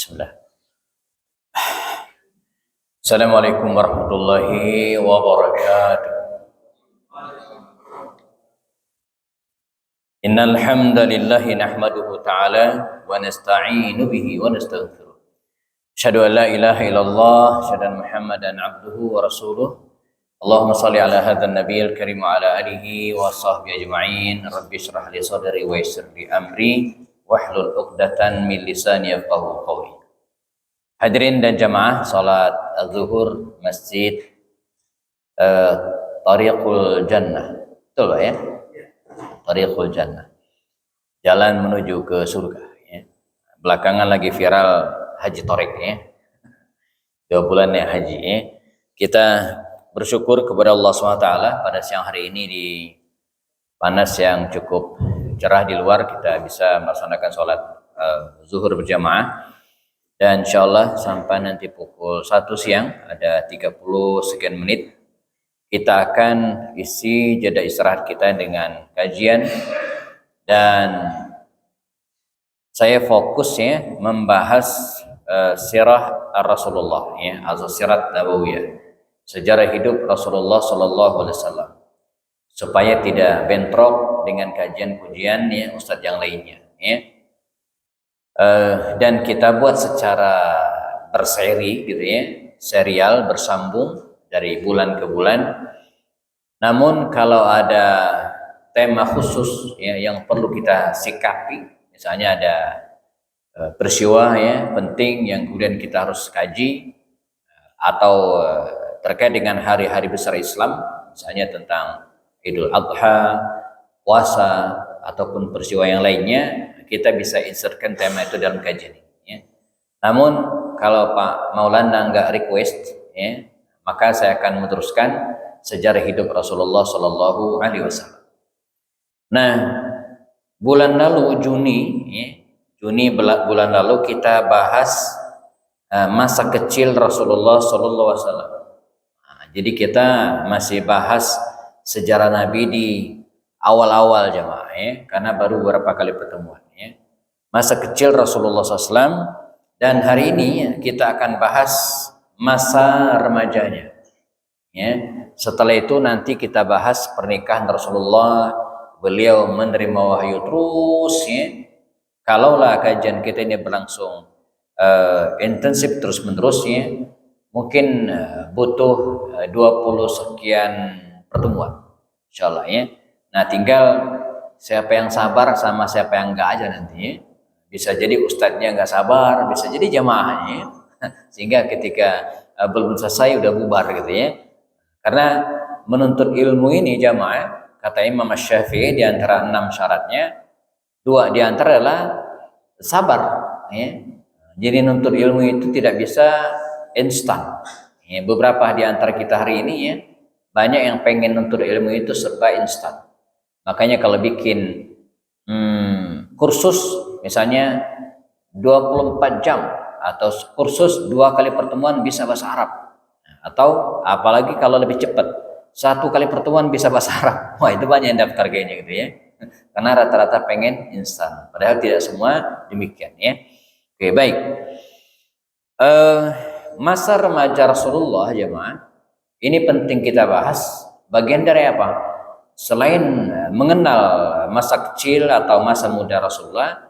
Bismillah. Assalamualaikum warahmatullahi wabarakatuh. Innal hamdalillah nahmaduhu ta'ala wa nasta'inu bihi wa nastaghfiruh. Asyhadu an la ilaha illallah, asyhadu anna Muhammadan abduhu wa rasuluh. Allahumma shalli ala hadzal nabiyil karim wa ala alihi wa sahbihi ajma'in. Rabbi shrah li sadri wa yassir li amri wahlul 'uqdatan min lisani yafqahu qawli. Hadirin dan jamaah salat zuhur Masjid Tariqul Jannah. Betul Pak ya? Tariqul Jannah. Jalan menuju ke surga ya. Belakangan lagi viral Haji Torik ya. 2 bulan ya haji ya. Kita bersyukur kepada Allah SWT pada siang hari ini di panas yang cukup cerah di luar kita bisa melaksanakan sholat zuhur berjamaah. Dan insyaallah sampai nanti pukul 1 siang ada 30 sekian menit kita akan isi jeda istirahat kita dengan kajian, dan saya fokus ya membahas sirah Rasulullah ya, atau sirat nabawiyah, sejarah hidup Rasulullah sallallahu alaihi wasallam, supaya tidak bentrok dengan kajian-kajian ya ustadz yang lainnya ya. Dan kita buat secara berseri gitu ya, serial bersambung dari bulan ke bulan. Namun kalau ada tema khusus ya yang perlu kita sikapi, misalnya ada peristiwa ya penting yang kemudian kita harus kaji, atau terkait dengan hari-hari besar Islam, misalnya tentang Idul Adha, puasa, ataupun peristiwa yang lainnya, kita bisa insertkan tema itu dalam kajian ini ya. Namun kalau Pak Maulana nggak request ya, maka saya akan meneruskan sejarah hidup Rasulullah Shallallahu Alaihi Wasallam. Nah, bulan lalu bulan lalu kita bahas masa kecil Rasulullah Shallallahu Alaihi Wasallam. Nah, jadi kita masih bahas sejarah Nabi di awal-awal jamaah ya, karena baru beberapa kali pertemuan ya. Masa kecil Rasulullah SAW, dan hari ini kita akan bahas masa remajanya ya. Setelah itu nanti kita bahas pernikahan Rasulullah, beliau menerima wahyu terus ya. Kalaulah kajian kita ini berlangsung intensif terus menerus ya, mungkin butuh 20 sekian pertemuan insyaallah ya. Nah, tinggal siapa yang sabar sama siapa yang enggak aja nanti ya. Bisa jadi ustadznya enggak sabar, bisa jadi jamaahnya, sehingga ketika belum selesai udah bubar gitu ya. Karena menuntut ilmu ini jamaah, kata Imam Syafi'i, di antara 6 syaratnya 2 di antara adalah sabar ya. Jadi menuntut ilmu itu tidak bisa instan ya. Beberapa di antara kita hari ini ya, banyak yang pengen menuntut ilmu itu serba instan. Makanya kalau bikin kursus misalnya 24 jam atau kursus 2 kali pertemuan bisa bahasa Arab, atau apalagi kalau lebih cepat 1 kali pertemuan bisa bahasa Arab, wah itu banyak yang daftar kayaknya gitu ya. Karena rata-rata pengen instan, padahal tidak semua demikian ya. Oke, baik. Masa remaja Rasulullah jemaah ini penting kita bahas. Bagian dari apa? Selain mengenal masa kecil atau masa muda Rasulullah,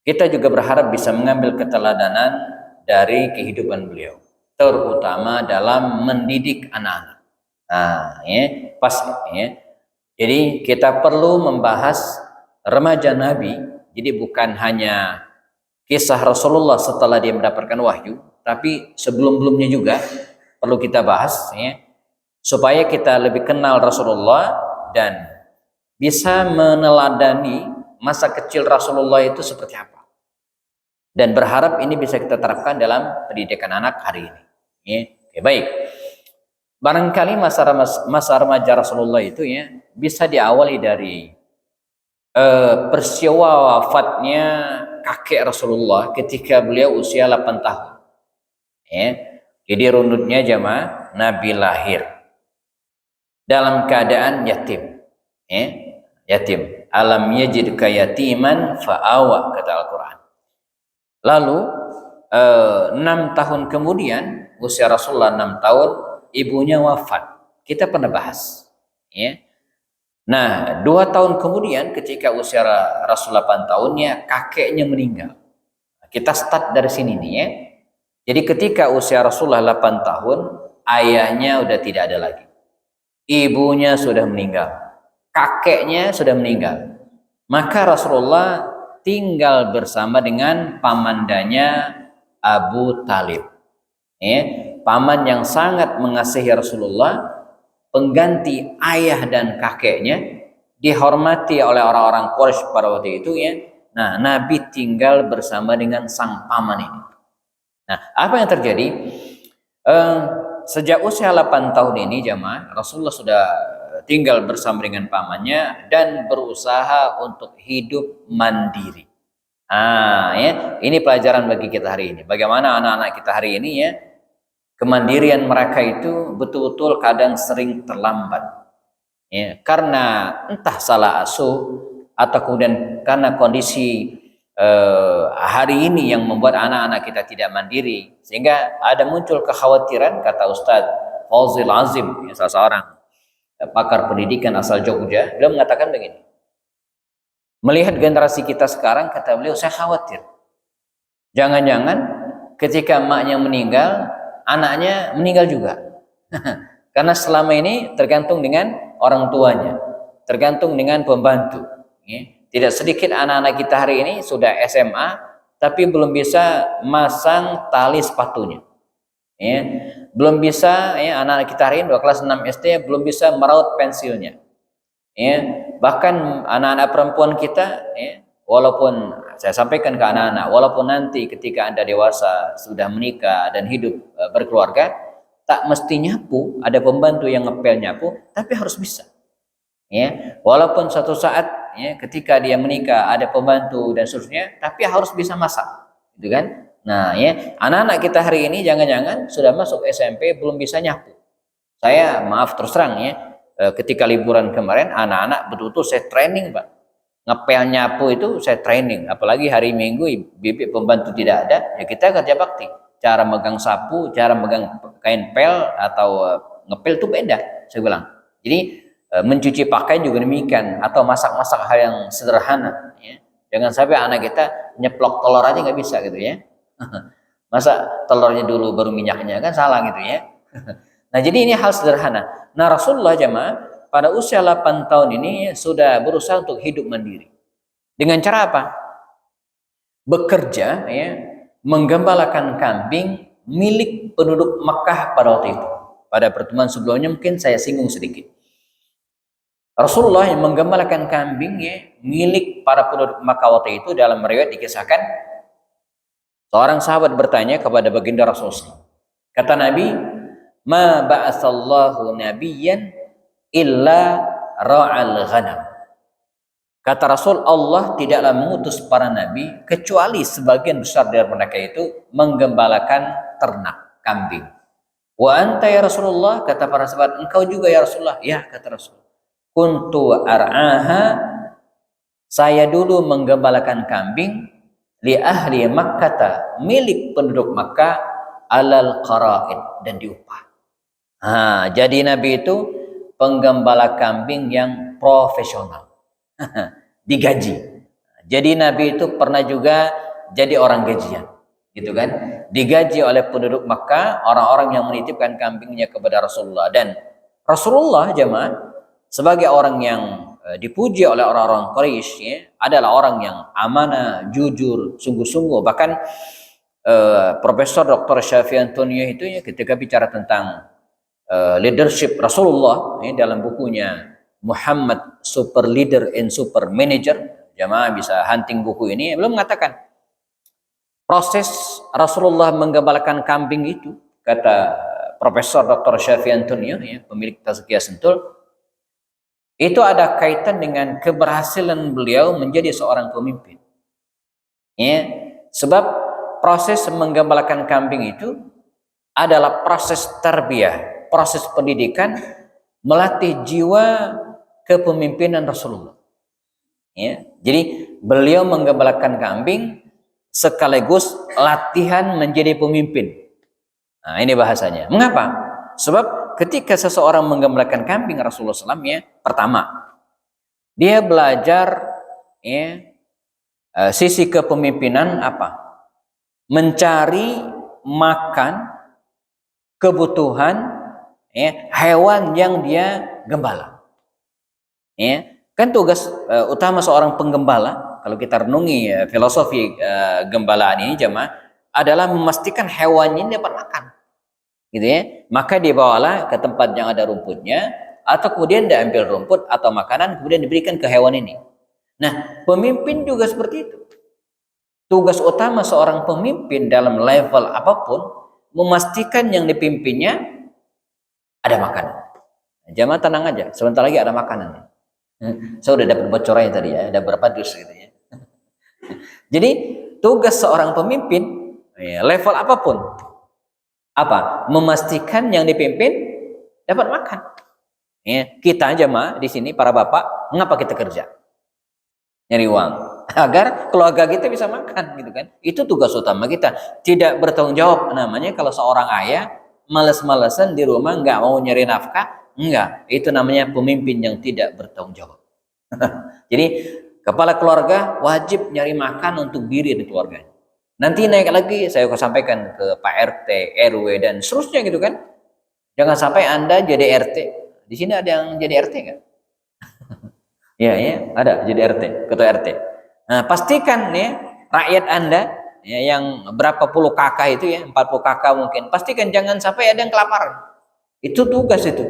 kita juga berharap bisa mengambil keteladanan dari kehidupan beliau, terutama dalam mendidik anak-anak. Nah, ya, pas ya. Jadi kita perlu membahas remaja Nabi. Jadi bukan hanya kisah Rasulullah setelah dia mendapatkan wahyu, tapi sebelum-belumnya juga perlu kita bahas ya, supaya kita lebih kenal Rasulullah dan bisa meneladani masa kecil Rasulullah itu seperti apa, dan berharap ini bisa kita terapkan dalam pendidikan anak hari ini ya. Oke, baik. Barangkali masa remaja Rasulullah itu ya bisa diawali dari peristiwa wafatnya kakek Rasulullah ketika beliau usia 8 tahun ya. Jadi runutnya jamaah, Nabi lahir dalam keadaan yatim ya. Yatim, alam yajidka yatiman fa'awa, kata Al-Quran. Lalu 6 tahun kemudian, usia Rasulullah 6 tahun, ibunya wafat. Kita pernah bahas, ya. Nah, 2 tahun kemudian ketika usia Rasul 8 tahunnya, kakeknya meninggal. Kita start dari sini nih ya. Jadi ketika usia Rasulullah 8 tahun, ayahnya udah tidak ada lagi. Ibunya sudah meninggal. Kakeknya sudah meninggal. Maka Rasulullah tinggal bersama dengan pamandanya Abu Talib. Ya, paman yang sangat mengasihi Rasulullah, pengganti ayah dan kakeknya, dihormati oleh orang-orang Quraisy pada waktu itu ya. Nah, Nabi tinggal bersama dengan sang paman ini. Nah, apa yang terjadi? Sejak usia 8 tahun ini jamaah, Rasulullah sudah tinggal bersama dengan pamannya dan berusaha untuk hidup mandiri. Ya, ini pelajaran bagi kita hari ini. Bagaimana anak-anak kita hari ini ya, kemandirian mereka itu betul-betul kadang sering terlambat. Ya, karena entah salah asuh atau kemudian karena kondisi hari ini yang membuat anak-anak kita tidak mandiri, sehingga ada muncul kekhawatiran, kata Ustadz Fauzil Azim, salah seorang pakar pendidikan asal Jogja, beliau mengatakan begini, melihat generasi kita sekarang, kata beliau, saya khawatir jangan-jangan ketika emaknya meninggal, anaknya meninggal juga. Karena selama ini tergantung dengan orang tuanya, tergantung dengan pembantu. Tidak sedikit anak-anak kita hari ini sudah SMA, tapi belum bisa masang tali sepatunya. Belum bisa, anak-anak kita hari ini 2 kelas 6 SD belum bisa meraut pensilnya. Bahkan anak-anak perempuan kita, walaupun saya sampaikan ke anak-anak, walaupun nanti ketika Anda dewasa sudah menikah dan hidup berkeluarga, tak mesti nyapu, ada pembantu yang ngepel nyapu, tapi harus bisa. Walaupun suatu saat ketika dia menikah ada pembantu dan seterusnya, tapi harus bisa masak, gitu kan? Nah, anak-anak kita hari ini jangan-jangan sudah masuk SMP belum bisa nyapu. Saya maaf terus terang ketika liburan kemarin anak-anak betul-betul saya training, Pak. Ngepel nyapu itu saya training, apalagi hari Minggu bibit pembantu tidak ada, ya kita kerja bakti. Cara megang sapu, cara megang kain pel atau ngepel itu beda, saya bilang. Jadi mencuci pakaian juga demikian, atau masak-masak hal yang sederhana. Jangan sampai anak kita nyeplok telur aja nggak bisa gitu ya. Masa telurnya dulu baru minyaknya, kan salah gitu ya. Nah, jadi ini hal sederhana. Nah, Rasulullah jamaah pada usia 8 tahun ini sudah berusaha untuk hidup mandiri. Dengan cara apa? Bekerja, menggembalakan kambing milik penduduk Makkah pada waktu itu. Pada pertemuan sebelumnya mungkin saya singgung sedikit. Rasulullah yang menggembalakan kambing milik para penduduk Makkah waktu itu, dalam riwayat dikisahkan seorang sahabat bertanya kepada baginda Rasulullah. Kata Nabi, ma ba'atsallahu nabiyyan illa ra'al ghanam. Kata Rasul, Allah tidaklah mengutus para nabi kecuali sebagian besar dari mereka itu menggembalakan ternak, kambing. Wa anta ya Rasulullah, kata para sahabat, engkau juga ya Rasulullah. Ya, kata Rasul. Kuntu ar'aha, saya dulu menggembalakan kambing li ahli Makkah, milik penduduk Makkah, alal qara'id, dan diupah. Jadi Nabi itu penggembala kambing yang profesional. Digaji. Jadi Nabi itu pernah juga jadi orang gajian, gitu kan? Digaji oleh penduduk Makkah, orang-orang yang menitipkan kambingnya kepada Rasulullah. Dan Rasulullah jemaah sebagai orang yang dipuji oleh orang-orang Quraisy adalah orang yang amanah, jujur, sungguh-sungguh. Bahkan Profesor Dr. Syafi'i Antonio itu ketika bicara tentang leadership Rasulullah dalam bukunya Muhammad Super Leader and Super Manager, jamaah bisa hunting buku ini, belum mengatakan proses Rasulullah menggembalakan kambing itu, kata Profesor Dr. Syafi'i Antonio pemilik Tazkiyah Sentul, itu ada kaitan dengan keberhasilan beliau menjadi seorang pemimpin. Sebab proses menggembalakan kambing itu adalah proses tarbiyah, proses pendidikan, melatih jiwa kepemimpinan Rasulullah. Jadi beliau menggembalakan kambing sekaligus latihan menjadi pemimpin. Nah, ini bahasanya. Mengapa? Sebab ketika seseorang menggembalakan kambing Rasulullah SAW, ya, pertama dia belajar, ya, sisi kepemimpinan apa? Mencari makan kebutuhan, ya, hewan yang dia gembala. Ya, kan tugas utama seorang penggembala, kalau kita renungi filosofi gembalaan ini jemaah, adalah memastikan hewan ini dapat makan, gitu ya. Maka dibawalah ke tempat yang ada rumputnya, atau kemudian diambil rumput atau makanan kemudian diberikan ke hewan ini. Nah, pemimpin juga seperti itu. Tugas utama seorang pemimpin dalam level apapun memastikan yang dipimpinnya ada makanan. Jamaah tenang aja, sebentar lagi ada makanan. Saya udah dapat bocorannya tadi ya, ada berapa dus gitu ya. Jadi tugas seorang pemimpin, ya, level apapun, apa? Memastikan yang dipimpin dapat makan. Ya, kita jamaah di sini para bapak, mengapa kita kerja? Nyari uang agar keluarga kita bisa makan, gitu kan? Itu tugas utama kita. Tidak bertanggung jawab namanya kalau seorang ayah males-malesan di rumah nggak mau nyari nafkah. Enggak, itu namanya pemimpin yang tidak bertanggung jawab. Jadi kepala keluarga wajib nyari makan untuk diri dan keluarganya. Nanti naik lagi saya akan sampaikan ke Pak RT, RW dan seterusnya, gitu kan. Jangan sampai Anda jadi RT. Di sini ada yang jadi RT kan? Ya, ada jadi RT, ketua RT. Nah, pastikan ya rakyat Anda, ya, yang berapa puluh kakak itu ya, 40 kakak mungkin, pastikan jangan sampai ada yang kelaparan. Itu tugas itu.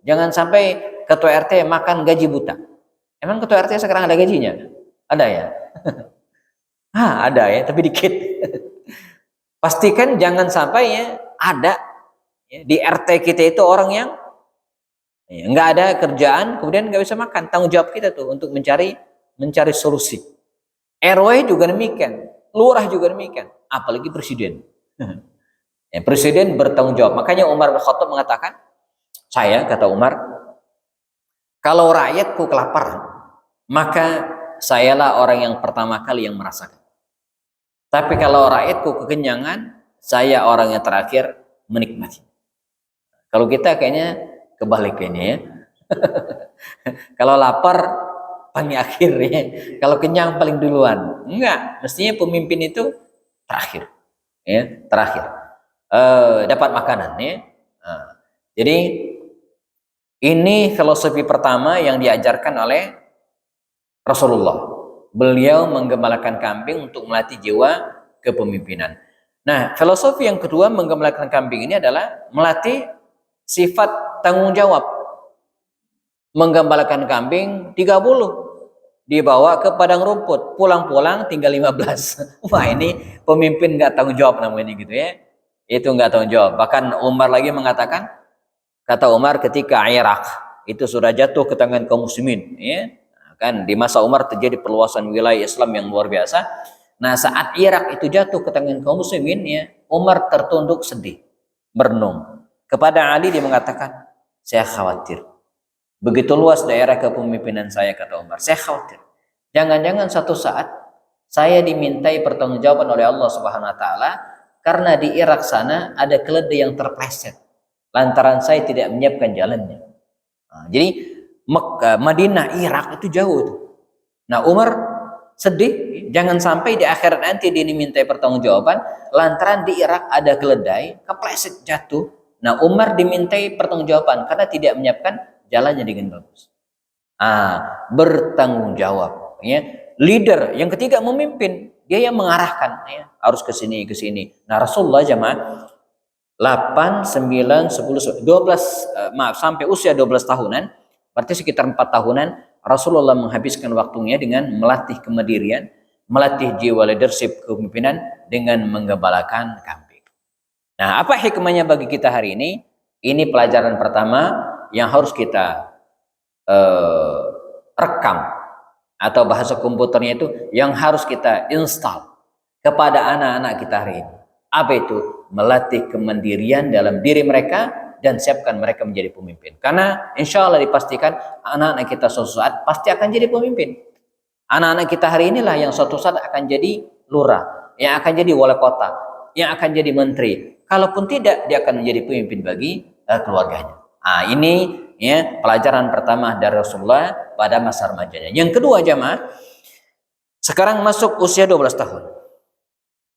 Jangan sampai ketua RT makan gaji buta. Emang ketua RT sekarang ada gajinya? Ada ya? Ada ya, tapi dikit. Pastikan jangan sampai ya ada ya, di RT kita itu orang yang nggak ada kerjaan, kemudian nggak bisa makan. Tanggung jawab kita tuh untuk mencari solusi. RW juga demikian, lurah juga demikian, apalagi presiden. Ya, presiden bertanggung jawab. Makanya Umar bin Khattab mengatakan, kata Umar, kalau rakyatku kelaparan, maka sayalah orang yang pertama kali yang merasakan. Tapi kalau rakyatku kekenyangan, saya orang yang terakhir menikmati. Kalau kita kayaknya kebalikannya ya. Kalau lapar paling akhir ya. Kalau kenyang paling duluan. Enggak, mestinya pemimpin itu terakhir. Ya, terakhir. Dapat makanan ya. Jadi ini filosofi pertama yang diajarkan oleh Rasulullah. Beliau menggembalakan kambing untuk melatih jiwa kepemimpinan. Nah, filosofi yang kedua menggembalakan kambing ini adalah melatih sifat tanggung jawab. Menggembalakan kambing 30 dibawa ke padang rumput, pulang-pulang tinggal 15. Wah, ini pemimpin nggak tanggung jawab namanya gitu ya. Itu nggak tanggung jawab. Bahkan Umar lagi mengatakan, kata Umar, ketika Irak itu sudah jatuh ke tangan kaum muslimin, ya kan, di masa Umar terjadi perluasan wilayah Islam yang luar biasa. Nah, saat Irak itu jatuh ke tangan kaum muslimin, ya, Umar tertunduk sedih, merenung. Kepada Ali dia mengatakan, saya khawatir. Begitu luas daerah kepemimpinan saya, kata Umar, saya khawatir. Jangan-jangan satu saat saya dimintai pertanggungjawaban oleh Allah Subhanahu wa taala karena di Irak sana ada keledai yang terpleset lantaran saya tidak menyiapkan jalannya. Nah, jadi Mekah, Madinah, Irak itu jauh tuh. Nah, Umar sedih, jangan sampai di akhirat nanti dia dimintai pertanggungjawaban lantaran di Irak ada keledai kepleset jatuh. Nah, Umar dimintai pertanggungjawaban karena tidak menyiapkan jalannya dengan bagus. Bertanggung jawab. Ya. Leader yang ketiga memimpin, dia yang mengarahkan, ya, harus ke sini ke sini. Nah, Rasulullah jamaah 8, 9, 10, 12, sampai usia 12 tahunan, berarti sekitar 4 tahunan, Rasulullah menghabiskan waktunya dengan melatih kemandirian, melatih jiwa leadership kepemimpinan dengan menggembalakan kambing. Nah, apa hikmahnya bagi kita hari ini? Ini pelajaran pertama yang harus kita rekam, atau bahasa komputernya itu yang harus kita install kepada anak-anak kita hari ini. Apa itu? Melatih kemandirian dalam diri mereka dan siapkan mereka menjadi pemimpin. Karena insya Allah dipastikan anak-anak kita suatu saat pasti akan jadi pemimpin. Anak-anak kita hari inilah yang suatu saat akan jadi lurah, yang akan jadi wali kota, yang akan jadi menteri. Kalaupun tidak, dia akan menjadi pemimpin bagi keluarganya. Ini ya pelajaran pertama dari Rasulullah pada masa remajanya. Yang kedua jamaah, sekarang masuk usia 12 tahun.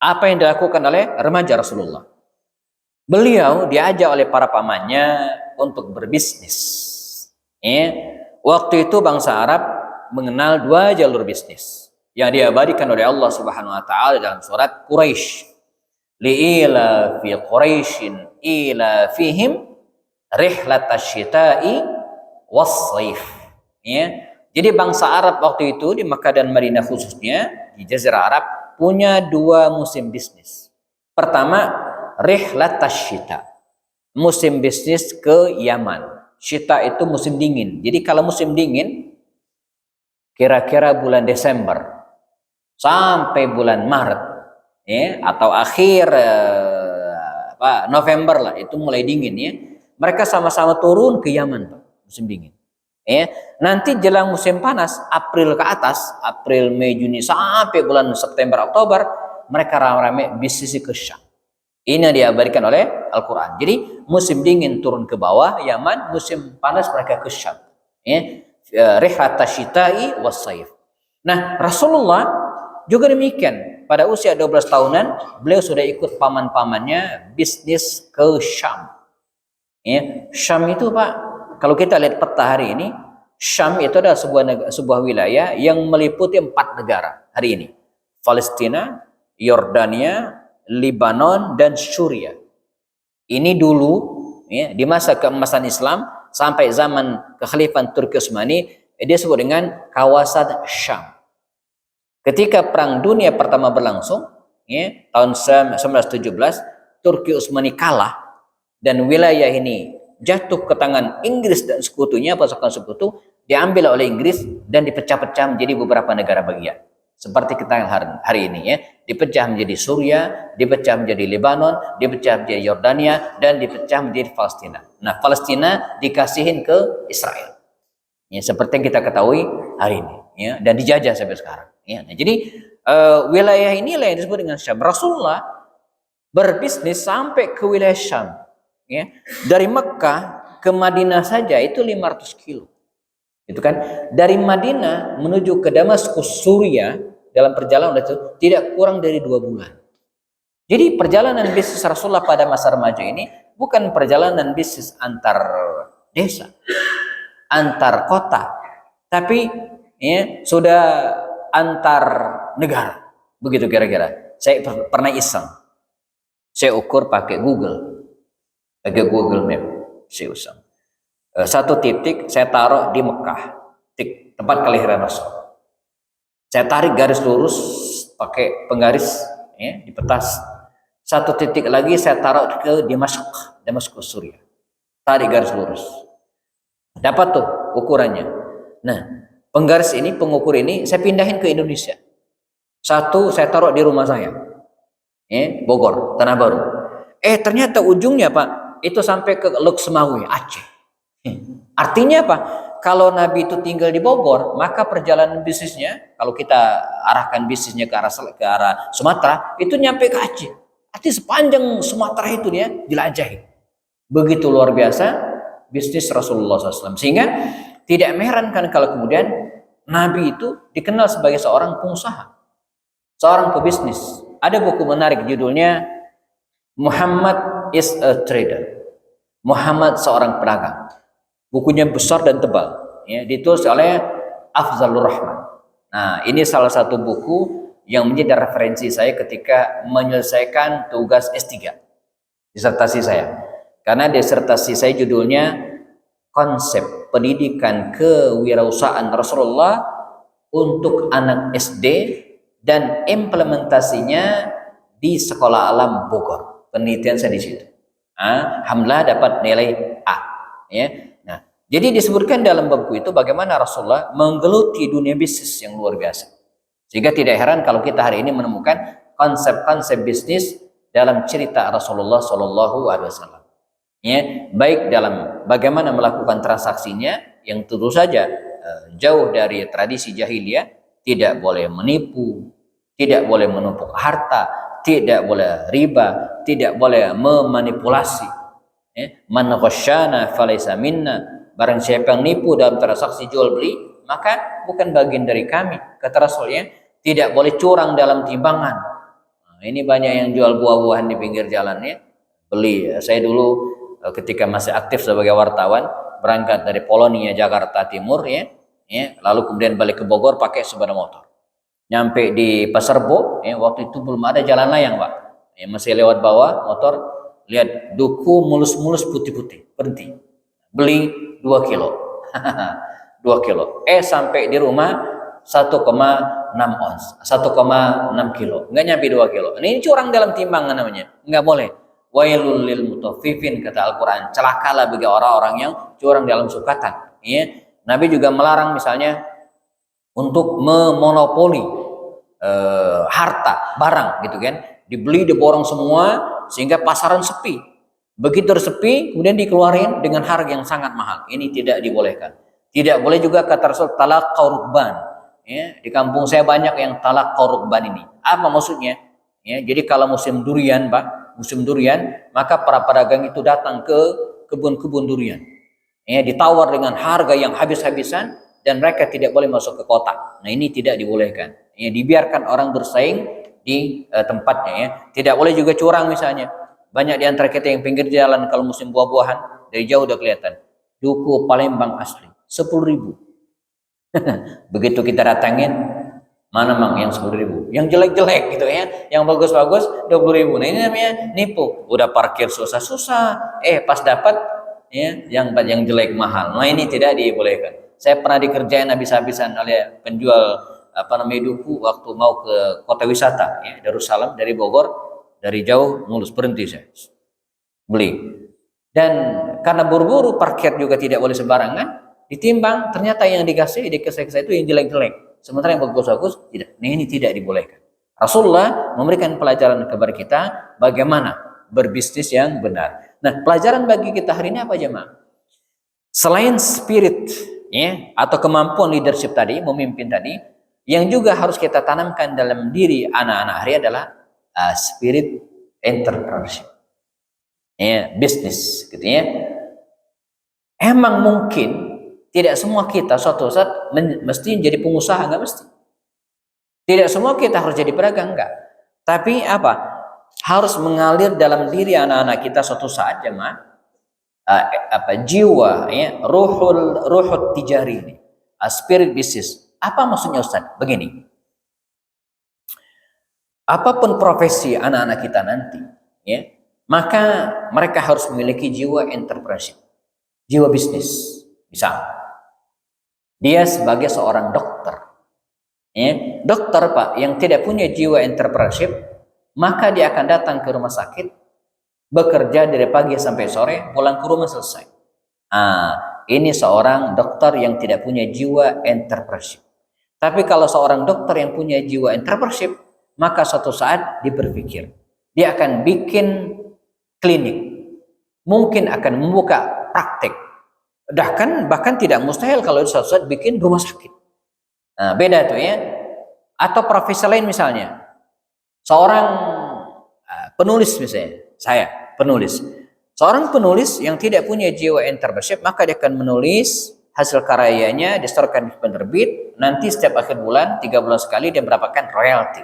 Apa yang dilakukan oleh remaja Rasulullah? Beliau diajak oleh para pamannya untuk berbisnis. Ya. Waktu itu bangsa Arab mengenal dua jalur bisnis yang diabadikan oleh Allah Subhanahu wa taala dalam surat Quraisy. Li'ila fi Quraisyin ila fihim rihlatasy syita'i was-shaif. Ya. Jadi bangsa Arab waktu itu di Makkah dan Madinah khususnya di Jazirah Arab punya dua musim bisnis. Pertama, rihlatasy syita. Musim bisnis ke Yaman. Syita itu musim dingin. Jadi kalau musim dingin kira-kira bulan Desember sampai bulan Maret ya, atau akhir November lah, itu mulai dingin ya. Mereka sama-sama turun ke Yaman, Pak, musim dingin. Ya, nanti jelang musim panas, April ke atas, April, Mei, Juni sampai bulan September, Oktober, mereka ramai-ramai bisnis ke Syam. Ini yang diabadikan oleh Al-Quran. Jadi musim dingin turun ke bawah Yaman, musim panas mereka ke Syam. Ya, rihlatasy syita'i was-shaif. Nah, Rasulullah juga demikian. Pada usia 12 tahunan, beliau sudah ikut paman-pamannya bisnis ke Syam. Ya, Syam itu Pak, kalau kita lihat peta hari ini, Syam itu adalah sebuah wilayah yang meliputi 4 negara hari ini. Palestina, Yordania, Lebanon, dan Syria. Ini dulu ya, di masa keemasan Islam sampai zaman kekhalifahan Turki Utsmani, dia disebut dengan kawasan Syam. Ketika Perang Dunia Pertama berlangsung, ya, tahun 1917, Turki Utsmani kalah dan wilayah ini jatuh ke tangan Inggris dan sekutunya, pasukan sekutu, diambil oleh Inggris dan dipecah-pecah menjadi beberapa negara bagian. Seperti kita hari ini ya, dipecah menjadi Suria, dipecah menjadi Lebanon, dipecah menjadi Yordania, dan dipecah menjadi Palestina. Nah, Palestina dikasihin ke Israel. Ya, seperti yang kita ketahui hari ini ya, dan dijajah sampai sekarang ya. Nah, jadi wilayah inilah yang disebut dengan Syam. Rasulullah berbisnis sampai ke wilayah Syam ya. Dari Mekah ke Madinah saja itu 500 kilo. Itu kan dari Madinah menuju ke Damaskus Suria dalam perjalanan itu tidak kurang dari 2 bulan. Jadi perjalanan bisnis Rasulullah pada masa remaja ini bukan perjalanan bisnis antar desa, antar kota, tapi ya, sudah antar negara. Begitu kira-kira. Saya pernah iseng. Saya ukur pakai Google Map. Saya iseng. Satu titik saya taruh di Mekah, tempat kelahiran Rasul. Saya tarik garis lurus pakai penggaris ya, di petas. Satu titik lagi saya taruh ke Damaskus Suria. Tarik garis lurus. Dapat tuh ukurannya. Nah, penggaris ini, pengukur ini saya pindahin ke Indonesia. Satu saya taruh di rumah saya. Bogor, Tanah Baru. Ternyata ujungnya Pak, itu sampai ke Loksmawe, Aceh. Artinya apa? Kalau Nabi itu tinggal di Bogor, maka perjalanan bisnisnya, kalau kita arahkan bisnisnya ke arah Sumatera, itu nyampe ke Aceh. Artinya sepanjang Sumatera itu dia jelajahi. Begitu luar biasa bisnis Rasulullah SAW. Sehingga tidak mengherankan kalau kemudian Nabi itu dikenal sebagai seorang pengusaha, seorang pebisnis. Ada buku menarik judulnya Muhammad is a Trader. Muhammad seorang pedagang. Bukunya besar dan tebal, ya, ditulis oleh Afzalur Rahman. Nah, ini salah satu buku yang menjadi referensi saya ketika menyelesaikan tugas S3, disertasi saya. Karena disertasi saya judulnya Konsep Pendidikan Kewirausahaan Rasulullah untuk Anak SD dan Implementasinya di Sekolah Alam Bogor. Penelitian saya di situ. Alhamdulillah dapat nilai A. Ya. Jadi disebutkan dalam buku itu bagaimana Rasulullah menggeluti dunia bisnis yang luar biasa. Sehingga tidak heran kalau kita hari ini menemukan konsep-konsep bisnis dalam cerita Rasulullah SAW. Ya, baik dalam bagaimana melakukan transaksinya yang tentu saja jauh dari tradisi jahiliyah, tidak boleh menipu, tidak boleh menumpuk harta, tidak boleh riba, tidak boleh memanipulasi. Man ghasyana falaysa minna, barang siapa yang nipu dalam transaksi jual beli maka bukan bagian dari kami, kata Rasulnya. Tidak boleh curang dalam timbangan. Nah, ini banyak yang jual buah-buahan di pinggir jalan ya, beli. Saya dulu ketika masih aktif sebagai wartawan berangkat dari Polonia Jakarta Timur ya, lalu kemudian balik ke Bogor pakai sepeda motor. Nyampe di Pasar Bo, waktu itu belum ada jalan layang Pak, masih lewat bawah motor, lihat duku mulus-mulus putih-putih, berhenti, beli 2 kilo. 2 kilo. Sampai di rumah 1,6 ons, 1,6 kilo, nggak nyampe 2 kilo. Ini curang dalam timbangan namanya, nggak boleh. Wailul lil mutaffifin, kata Al-Quran, celakalah bagi orang-orang yang curang dalam sukatan. Nabi juga melarang misalnya untuk memonopoli harta, barang gitu kan, dibeli diborong semua sehingga pasaran sepi. Begitu sepi kemudian dikeluarin dengan harga yang sangat mahal. Ini tidak dibolehkan. Tidak boleh juga kata Rasul talak rukban. Di kampung saya banyak yang talak rukban ini. Apa maksudnya? Jadi kalau musim durian Pak, musim durian, maka para pedagang itu datang ke kebun-kebun durian. Ditawar dengan harga yang habis-habisan dan mereka tidak boleh masuk ke kota. Nah ini tidak dibolehkan. Dibiarkan orang bersaing di tempatnya. Tidak boleh juga curang misalnya. Banyak di antara kita yang pinggir jalan kalau musim buah-buahan dari jauh udah kelihatan. Duku Palembang asli 10.000. Begitu kita datangin, mana mang yang 10.000? Yang jelek-jelek gitu ya, yang bagus-bagus 20.000. Nah ini namanya nipu. Udah parkir susah-susah, pas dapat yang jelek mahal. Nah ini tidak dibolehkan. Saya pernah dikerjain habis-habisan oleh penjual duku waktu mau ke kota wisata Darussalam dari Bogor, dari jauh mulus, berhenti saya beli. Dan karena buru-buru parkir juga tidak boleh sembarangan, ditimbang ternyata yang dikasih itu yang jelek-jelek, sementara yang bagus-bagus tidak. Nah ini tidak dibolehkan. Rasulullah memberikan pelajaran kepada kita bagaimana berbisnis yang benar. Nah pelajaran bagi kita hari ini apa jemaah? Selain spirit atau kemampuan leadership tadi, memimpin tadi, yang juga harus kita tanamkan dalam diri anak-anak hari adalah spirit entrepreneurship, bisnis gitu ya. Emang mungkin tidak semua kita suatu saat mesti jadi pengusaha, nggak mesti. Tidak semua kita harus jadi pedagang, enggak. Tapi harus mengalir dalam diri anak-anak kita suatu saat jemaah jiwa ruhul tijari ini, spirit bisnis. Apa maksudnya Ustaz? Begini, apapun profesi anak-anak kita nanti maka mereka harus memiliki jiwa entrepreneurship, jiwa bisnis. Misal dia sebagai seorang dokter, dokter Pak yang tidak punya jiwa entrepreneurship, maka dia akan datang ke rumah sakit, bekerja dari pagi sampai sore, pulang ke rumah selesai. Ini seorang dokter yang tidak punya jiwa entrepreneurship. Tapi kalau seorang dokter yang punya jiwa entrepreneurship, maka suatu saat dia berpikir, dia akan bikin klinik, mungkin akan membuka praktek, bahkan tidak mustahil kalau suatu saat bikin rumah sakit. Nah, beda tuh ya. Atau profesi lain misalnya, seorang penulis misalnya, saya penulis. Seorang penulis yang tidak punya jiwa entrepreneurship, maka dia akan menulis hasil karyanya, disetorkan ke penerbit, nanti setiap akhir bulan, 3 bulan sekali dia mendapatkan royalti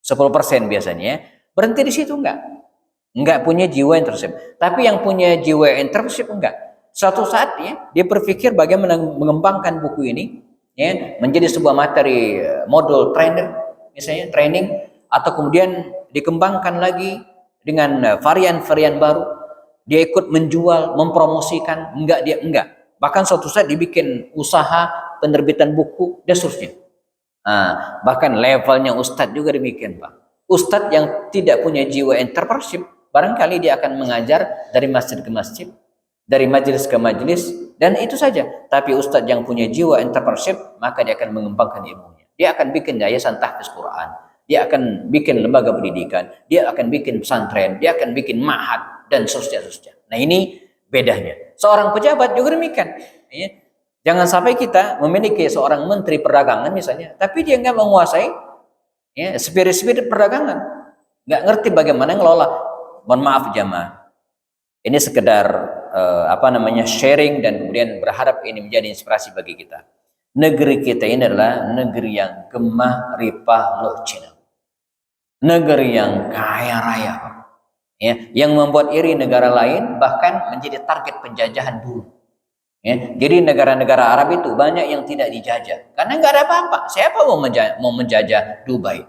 10% biasanya. Berhenti di situ enggak punya jiwa entrepreneurship. Tapi yang punya jiwa entrepreneurship enggak. Suatu saat dia berpikir bagaimana mengembangkan buku ini menjadi sebuah materi modul misalnya training, atau kemudian dikembangkan lagi dengan varian-varian baru. Dia ikut menjual, mempromosikan, enggak. Bahkan suatu saat dibikin usaha penerbitan buku dan seterusnya. Bahkan levelnya ustadz juga demikian Pak. Ustadz yang tidak punya jiwa entrepreneurship, barangkali dia akan mengajar dari masjid ke masjid, dari majelis ke majelis, dan itu saja. Tapi ustadz yang punya jiwa entrepreneurship, maka dia akan mengembangkan ilmunya. Dia akan bikin yayasan tahfiz Quran, dia akan bikin lembaga pendidikan, dia akan bikin pesantren, dia akan bikin ma'had, dan seterusnya. Nah ini bedanya. Seorang pejabat juga demikian. Jangan sampai kita memiliki seorang menteri perdagangan misalnya, tapi dia nggak menguasai Ya, spirit perdagangan, nggak ngerti bagaimana ngelola. Mohon maaf jamaah, ini sekedar sharing dan kemudian berharap ini menjadi inspirasi bagi kita. Negeri kita ini adalah negeri yang gemah ripah loh Cina, negeri yang kaya raya, ya, yang membuat iri negara lain, bahkan menjadi target penjajahan dulu. Ya, jadi negara-negara Arab itu banyak yang tidak dijajah karena nggak ada apa-apa. Siapa mau menjajah Dubai?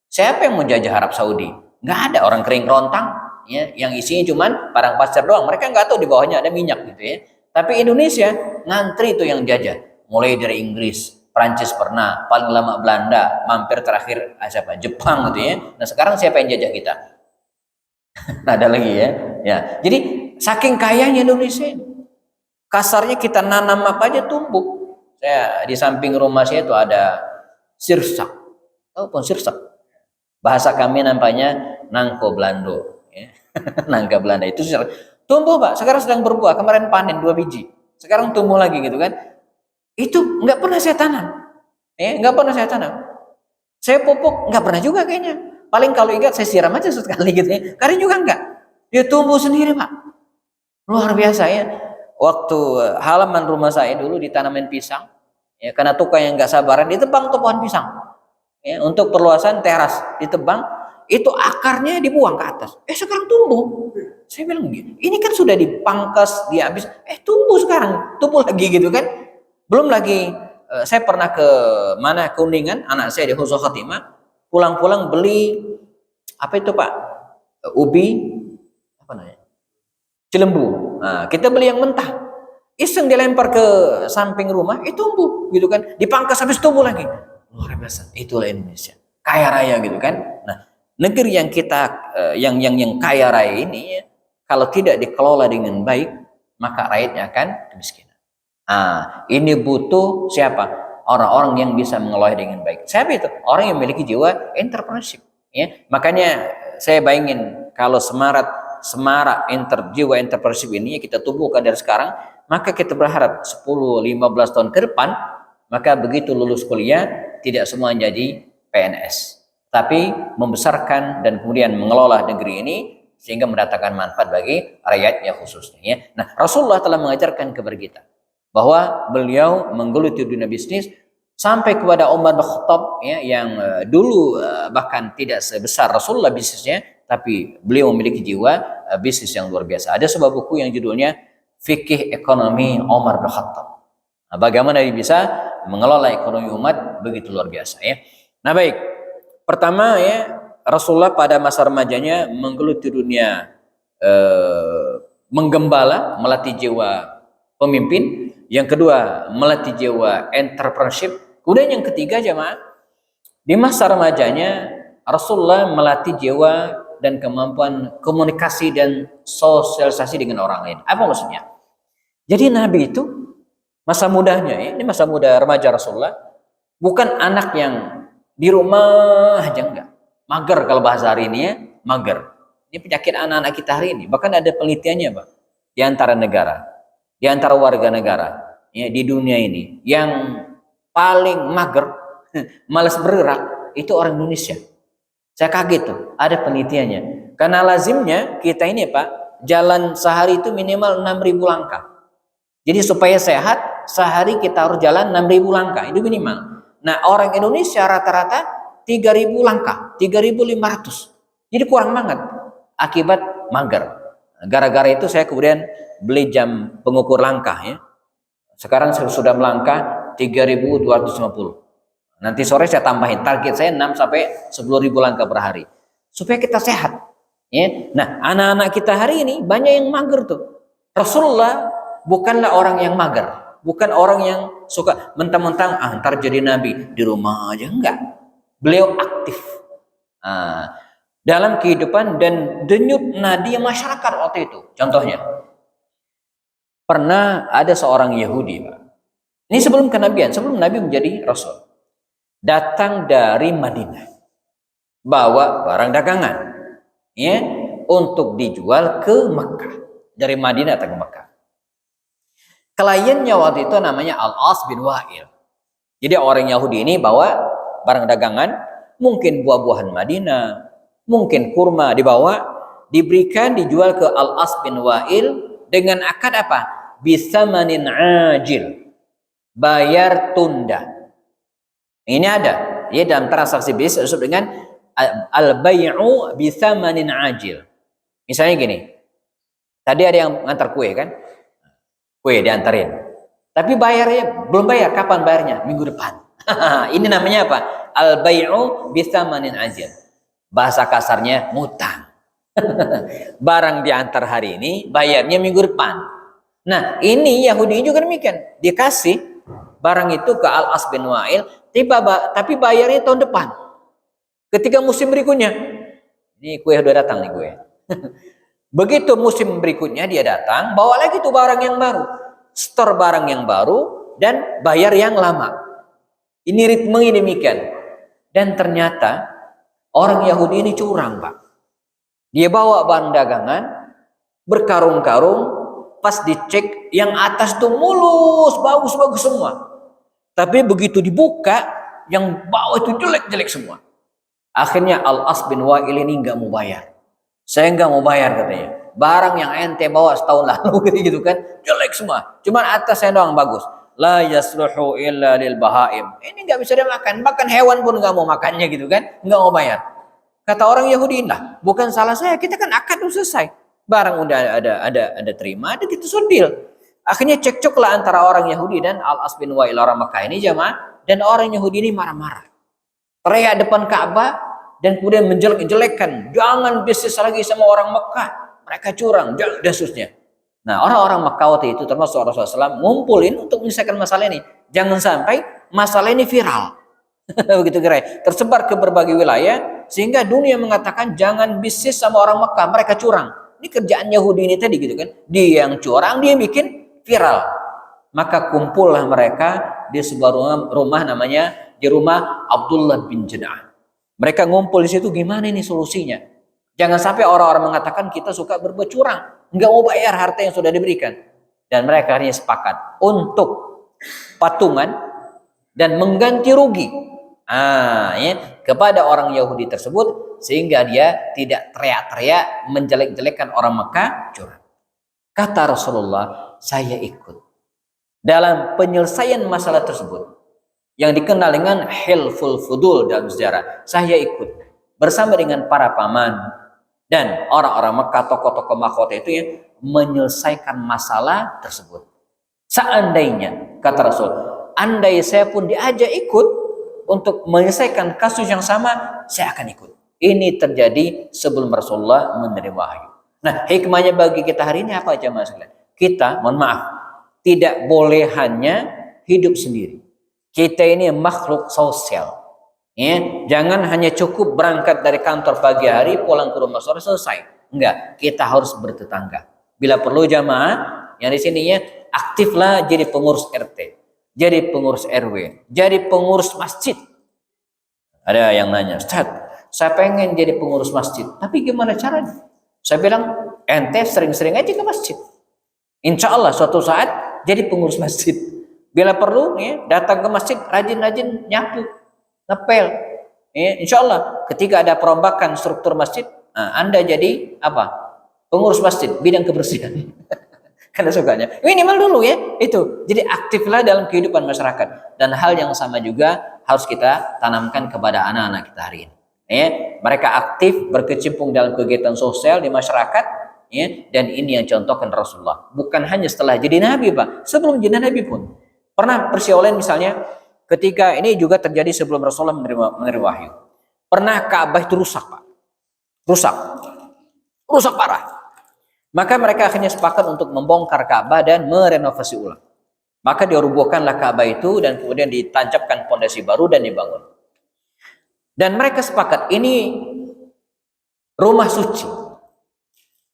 Siapa yang mau menjajah Arab Saudi? Nggak ada, orang kering kerontang, ya, yang isinya cuman padang pasir doang. Mereka nggak tahu di bawahnya ada minyak gitu ya. Tapi Indonesia ngantri itu yang jajah, mulai dari Inggris, Prancis pernah, paling lama Belanda, mampir terakhir siapa? Jepang gitu ya. Nah sekarang siapa yang jajah kita? Ada lagi ya. Ya, jadi saking kayanya Indonesia ini. Kasarnya kita nanam apa aja tumbuh. Saya di samping rumah saya itu ada sirsak. Tahu pun sirsak? Bahasa kami nampaknya nangko Belando. Ya. Nangka Belanda itu tumbuh Pak. Sekarang sedang berbuah. Kemarin panen 2 biji. Sekarang tumbuh lagi gitu kan. Itu nggak pernah saya tanam. Ya, nggak pernah saya tanam. Saya pupuk nggak pernah juga kayaknya. Paling kalau ingat saya siram aja sekali gitu ya. Karena juga enggak. Dia tumbuh sendiri Pak. Luar biasa ya. Waktu halaman rumah saya dulu ditanamin pisang, ya, karena tukang yang nggak sabaran ditebang tuh pohon pisang, ya, untuk perluasan teras ditebang, itu akarnya dibuang ke atas, sekarang tumbuh. Saya bilang ini kan sudah dipangkas, dia habis, tumbuh sekarang, tumbuh lagi gitu kan. Belum lagi saya pernah ke Kuningan, anak saya di Husnul Khotimah, pulang-pulang beli apa itu Pak, ubi apa namanya, Cilembu. Nah, kita beli yang mentah. Iseng dilempar ke samping rumah, tumbuh gitu kan. Dipangkas habis tumbuh lagi. Luar biasa. Itulah Indonesia. Kaya raya gitu kan. Nah, negeri yang kita yang kaya raya ini kalau tidak dikelola dengan baik, maka rakyatnya akan kemiskinan. Nah, ini butuh siapa? Orang-orang yang bisa mengelola dengan baik. Siapa itu? Orang yang memiliki jiwa entrepreneurship, ya. Makanya saya bayangin kalau semarak jiwa entrepreneurship ini kita tumbuhkan dari sekarang, maka kita berharap 10-15 tahun ke depan, maka begitu lulus kuliah tidak semua jadi PNS, tapi membesarkan dan kemudian mengelola negeri ini sehingga mendatangkan manfaat bagi rakyatnya khususnya, ya. Nah, Rasulullah telah mengajarkan kepada kita bahwa beliau menggeluti dunia bisnis sampai kepada Umar bin Khattab, ya, yang dulu bahkan tidak sebesar Rasulullah bisnisnya, tapi beliau memiliki jiwa bisnis yang luar biasa. Ada sebuah buku yang judulnya Fikih Ekonomi Umar bin Khattab. Nah, bagaimana dia bisa mengelola ekonomi umat begitu luar biasa, ya. Nah, baik. Pertama, ya, Rasulullah pada masa remajanya menggeluti dunia menggembala, melatih jiwa pemimpin. Yang kedua, melatih jiwa entrepreneurship. Kemudian yang ketiga, jemaah, di masa remajanya Rasulullah melatih jiwa dan kemampuan komunikasi dan sosialisasi dengan orang lain. Apa maksudnya? Jadi Nabi itu masa mudanya, ya, ini masa muda remaja Rasulullah, bukan anak yang di rumah aja, enggak. Mager kalau bahasa hari ini, ya, mager. Ini penyakit anak-anak kita hari ini. Bahkan ada penelitiannya, Pak, di antara negara, di antara warga negara, ya, di dunia ini yang paling mager, malas bergerak, itu orang Indonesia. Saya kaget tuh, ada penelitiannya. Karena lazimnya kita ini Pak, jalan sehari itu minimal 6.000 langkah. Jadi supaya sehat, sehari kita harus jalan 6.000 langkah, itu minimal. Nah, orang Indonesia rata-rata 3.000 langkah, 3.500. Jadi kurang banget, akibat mager. Gara-gara itu saya kemudian beli jam pengukur langkah, ya. Sekarang saya sudah melangkah 3.250. Nanti sore saya tambahin, target saya 6 sampai 10.000 langkah per hari. Supaya kita sehat, ya. Nah, anak-anak kita hari ini banyak yang mager tuh. Rasulullah bukanlah orang yang mager, bukan orang yang suka mentang-mentang ntar jadi nabi di rumah aja, enggak. Beliau aktif dalam kehidupan dan denyut nadi masyarakat waktu itu. Contohnya, pernah ada seorang Yahudi, Pak. Ini sebelum kenabian, sebelum Nabi menjadi Rasul, datang dari Madinah, bawa barang dagangan, ya, untuk dijual ke Mekah. Dari Madinah datang ke Mekah. Kliennya waktu itu namanya Al-As bin Wa'il. Jadi orang Yahudi ini bawa barang dagangan mungkin buah-buahan Madinah, mungkin kurma dibawa, diberikan, dijual ke Al-As bin Wa'il dengan akad apa? Bisamanin ajil, bayar tunda. Ini ada ya dalam transaksi bisnis disebut dengan al-bay'u bisamanin ajil. Misalnya gini, tadi ada yang ngantar kue kan, kue diantarin, tapi bayarnya belum bayar. Kapan bayarnya? Minggu depan. Ini namanya apa? Al-bay'u bisamanin ajil. Bahasa kasarnya ngutang. Barang diantar hari ini, bayarnya minggu depan. Nah, ini Yahudi juga demikian. Dikasih barang itu ke Al-As bin Wa'il, tapi bayarnya tahun depan. Ketika musim berikutnya, ini kue udah datang nih kue. Begitu musim berikutnya dia datang, bawa lagi tuh barang yang baru. Store barang yang baru dan bayar yang lama. Ini ritmenya demikian. Dan ternyata orang Yahudi ini curang, Pak. Dia bawa barang dagangan berkarung-karung, pas dicek yang atas tuh mulus, bagus-bagus semua. Tapi begitu dibuka, yang bawah itu jelek-jelek semua. Akhirnya Al-As bin Wa'il ini nggak mau bayar. Saya nggak mau bayar katanya. Barang yang ente bawa setahun lalu gitu kan, jelek semua. Cuman atasnya doang bagus. La yasluhu illa lil bahaim. Ini nggak bisa dimakan, bahkan hewan pun nggak mau makannya gitu kan, nggak mau bayar. Kata orang Yahudi, lah bukan salah saya, kita kan akad udah selesai, barang udah ada terima, ada gitu deal. Akhirnya cekcoklah antara orang Yahudi dan Al-As bin Wa'il orang Mekah ini jamaah, dan orang Yahudi ini marah-marah, teriak depan Ka'bah dan kemudian menjelek-jelekkan, jangan bisnis lagi sama orang Mekah, mereka curang, dan seterusnya. Nah, orang-orang Mekah waktu itu termasuk Rasulullah SAW ngumpulin untuk menyelesaikan masalah ini, jangan sampai masalah ini viral. Begitu kira, tersebar ke berbagai wilayah sehingga dunia mengatakan jangan bisnis sama orang Mekah, mereka curang. Ini kerjaan Yahudi ini tadi gitu kan, dia yang curang, dia bikin viral. Maka kumpullah mereka di sebuah rumah namanya di rumah Abdullah bin Jada'ah. Mereka ngumpul di situ, gimana ini solusinya? Jangan sampai orang-orang mengatakan kita suka berbuat curang, nggak mau bayar harta yang sudah diberikan. Dan mereka akhirnya sepakat untuk patungan dan mengganti rugi kepada orang Yahudi tersebut, sehingga dia tidak teriak-teriak menjelek-jelekkan orang Mekah curang. Kata Rasulullah, saya ikut dalam penyelesaian masalah tersebut yang dikenal dengan hilful fudul dalam sejarah. Saya ikut bersama dengan para paman dan orang-orang Mekah, tokoh-tokoh mahkota itu yang menyelesaikan masalah tersebut. Seandainya, kata Rasul, andai saya pun diajak ikut untuk menyelesaikan kasus yang sama, saya akan ikut. Ini terjadi sebelum Rasulullah menerima wahyu. Nah, hikmahnya bagi kita hari ini apa jemaah sekalian? Kita, mohon maaf, tidak boleh hanya hidup sendiri. Kita ini makhluk sosial. Ya, jangan hanya cukup berangkat dari kantor pagi hari, pulang ke rumah sore, selesai. Enggak, kita harus bertetangga. Bila perlu jamaah yang di sini ya, aktiflah jadi pengurus RT, jadi pengurus RW, jadi pengurus masjid. Ada yang nanya, Ustaz, saya pengen jadi pengurus masjid, tapi gimana caranya? Saya bilang, ente sering-sering aja ke masjid. Insya Allah suatu saat jadi pengurus masjid. Bila perlu, ya, datang ke masjid, rajin-rajin nyapu, ngepel. Ya, insya Allah ketika ada perombakan struktur masjid, Anda jadi apa? Pengurus masjid, bidang kebersihan. Karena sukanya minimal dulu ya itu, jadi aktiflah dalam kehidupan masyarakat. Dan hal yang sama juga harus kita tanamkan kepada anak-anak kita hari ini ya. Mereka aktif berkecimpung dalam kegiatan sosial di masyarakat ya, dan ini yang contohkan Rasulullah, bukan hanya setelah jadi nabi Pak, sebelum jadi nabi pun pernah persialan. Misalnya ketika ini juga terjadi sebelum Rasulullah menerima wahyu, pernah Ka'bah itu rusak Pak, rusak parah. Maka mereka akhirnya sepakat untuk membongkar Ka'bah dan merenovasi ulang. Maka dirubuhkanlah Ka'bah itu dan kemudian ditancapkan pondasi baru dan dibangun. Dan mereka sepakat ini rumah suci,